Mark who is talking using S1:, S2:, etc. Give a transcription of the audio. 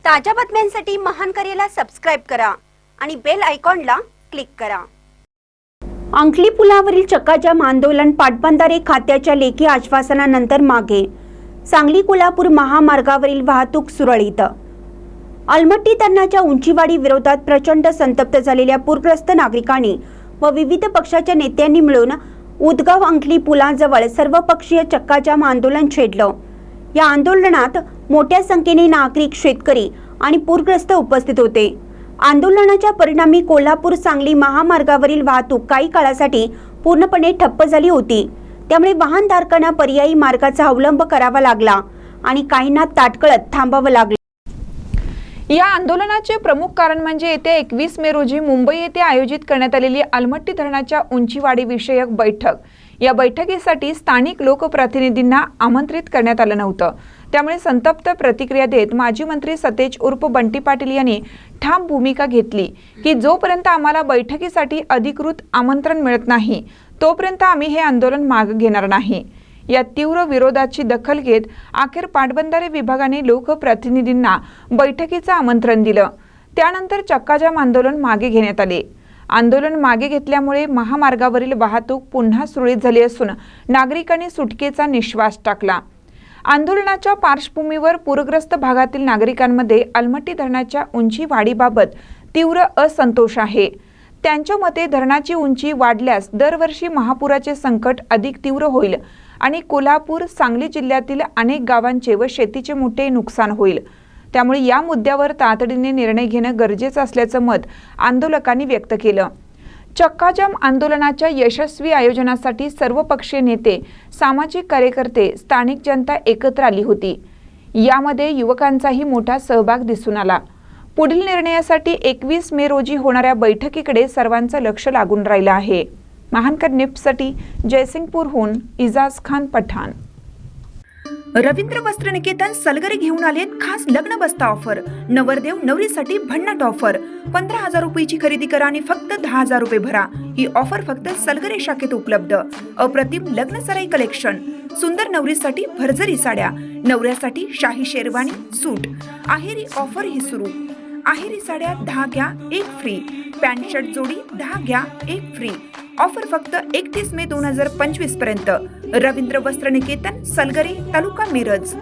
S1: ताज्या बातम्यांसाठी महान करेला सबस्क्राइब करा आणि बेल आयकॉनला क्लिक करा। अंकली पुलावरील चक्काजाम आंदोलन पाटबंधारे खात्याच्या लेखी आश्वासनानंतर मागे। सांगली कोल्हापूर महामार्गावरील वाहतूक सुरळीत। अलमट्टी धरणाच्या उंचीवाढी विरोधात प्रचंड संतप्त झालेल्या पूरग्रस्त नागरिकांनी व विविध पक्षाच्या नेत्यांनी मिळून उदगाव अंकली पुलाजवळ सर्वपक्षीय चक्काजाम आंदोलन छेडलं। या आंदोलनात मोठ्या संख्येने नागरिक, शेतकरी आणि पूरग्रस्त उपस्थित होते। आंदोलनाच्या परिणामी कोल्हापूर सांगली महामार्गावरील वाहतूक काही काळासाठी पूर्णपणे ठप्प झाली होती। त्यामुळे वाहनधारकांना पर्यायी मार्गाचा अवलंब करावा लागला आणि काहींना ताटकळत थांबावं लागलं।
S2: या आंदोलनाचे प्रमुख कारण म्हणजे येत्या 21 मे रोजी मुंबई येथे आयोजित करण्यात आलेली अलमट्टी धरणाच्या उंचीवाढी विषयक बैठक। या बैठकीसाठी स्थानिक लोकप्रतिनिधींना आमंत्रित करण्यात आलं नव्हतं। त्यामुळे संतप्त प्रतिक्रिया देत माजी मंत्री सतेज उर्फ बंटी पाटील यांनी ठाम भूमिका घेतली की जोपर्यंत आम्हाला बैठकीसाठी अधिकृत आमंत्रण मिळत नाही तोपर्यंत आम्ही हे आंदोलन मागे घेणार नाही। या तीव्र विरोधाची दखल घेत अखेर पाटबंधारे विभागाने लोकप्रतिनिधींना बैठकीचं आमंत्रण दिलं। त्यानंतर चक्काजाम आंदोलन मागे घेण्यात आले। आंदोलन मागे घेतल्यामुळे महामार्गावरील वाहतूक पुन्हा सुरळीत झाली असून नागरिकांनी सुटकेचा निश्वास टाकला। आंदोलनाच्या पार्श्वभूमीवर पूरग्रस्त भागातील नागरिकांमध्ये अलमट्टी धरणाच्या उंची वाढीबाबत तीव्र असंतोष आहे। त्यांच्या मते धरणाची उंची वाढल्यास दरवर्षी महापुराचे संकट अधिक तीव्र होईल आणि कोल्हापूर, सांगली जिल्ह्यातील अनेक गावांचे व शेतीचे मोठे नुकसान होईल। त्यामुळे या मुद्द्यावर तातडीने निर्णय घेणं गरजेचं असल्याचं मत आंदोलकांनी व्यक्त केलं। चक्काजाम आंदोलनाच्या यशस्वी आयोजनासाठी सर्वपक्षीय नेते, सामाजिक कार्यकर्ते, स्थानिक जनता एकत्र आली होती। यामध्ये युवकांचाही मोठा सहभाग दिसून आला। पुढील निर्णयासाठी 21 मे रोजी होणाऱ्या बैठकीकडे सर्वांचं लक्ष लागून राहिलं आहे। महानकर न्यूजसाठी जयसिंगपूरहून इजाज खान पठाण।
S3: रवींद्र वस्त्र निकेतन सलगरे घेऊन आलेत खास लग्न बस्ता ऑफर। नवरदेव नवरीसाठी भन्नाट ऑफर। 15,000 रुपयाची खरेदी करा आणि फक्त 10,000 रुपये भरा। ही ऑफर फक्त सलगरे शाखेत उपलब्ध। अप्रतिम लग्न सराई कलेक्शन, सुंदर नवरीसाठी भरजरी साड्या, नवऱ्यासाठी शाही शेरवानी, सूट। आहेरी ऑफर ही सुरू। आहेरी साड्या 10 घ्या 1 फ्री, पॅन्ट शर्ट जोडी 10 घ्या 1 फ्री। ऑफर फक्त 31 मे 2025 पर्यंत। रवींद्र वस्त्र निकेतन, सलगरे, तालुका मिरज।